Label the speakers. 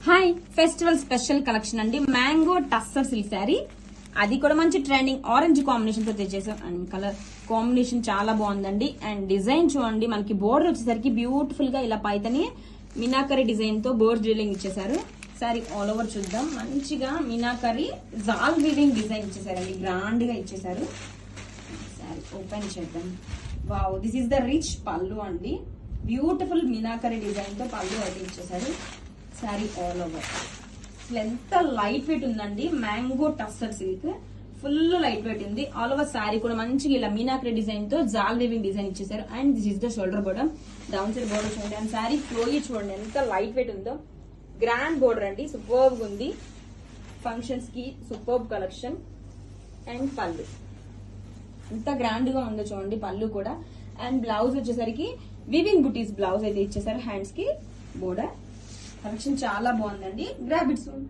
Speaker 1: Hi festival special collection అండి. Mango tussar silk sari, అది కూడా మంచి ట్రెండింగ్ ఆరెంజ్ కాంబినేషన్ తో తెచ్చేసాం. అండ్ కలర్ కాంబినేషన్ చాలా బాగుందండి. అండ్ డిజైన్ చూడండి, మనకి బోర్డర్ వచ్చేసరికి బ్యూటిఫుల్ గా ఇలా పైతని మీనాకరీ డిజైన్ తో బోర్డర్ డ్రిల్లింగ్ ఇచ్చేసారు. సారీ ఆల్ ఓవర్ చూద్దాం. మంచిగా మీనాకరీ జాల్ వీవింగ్ డిజైన్ ఇచ్చేసారండి, గ్రాండ్ గా ఇచ్చేసారు. సారీ ఓపెన్ చేద్దాం. Wow, this is the rich పళ్ళు అండి. బ్యూటిఫుల్ మీనాకరీ డిజైన్ తో పళ్ళు అయితే ఇచ్చేసారు. శారీ ఆల్ ఓవర్ ఎంత లైట్ వెయిట్ ఉందండి. Mango tussar silk full light weight ఉంది. ఆల్ ఓవర్ శారీ కూడా మంచిగా ఇలా మీనాకరీ డిజైన్ తో జాల్ వీవింగ్ డిజైన్ ఇచ్చేసారు. And this is the shoulder border, down side border చూడండి. అండ్ శారీ ఫ్లోయి చూడండి ఎంత లైట్ వెయిట్ ఉందో. గ్రాండ్ బోర్డర్ అండి, సూపర్బ్ ఉంది. ఫంక్షన్స్ కి సూపర్బ్ కలెక్షన్. అండ్ పళ్ళు ఎంత గ్రాండ్ గా ఉందో చూడండి, పళ్ళు కూడా. అండ్ బ్లౌజ్ వచ్చేసరికి వివింగ్ బుటీస్ బ్లౌజ్ అయితే ఇచ్చేసారు. హ్యాండ్స్ కి బోర్డర్ కలెక్షన్ చాలా బాగుందండి. Grab it soon.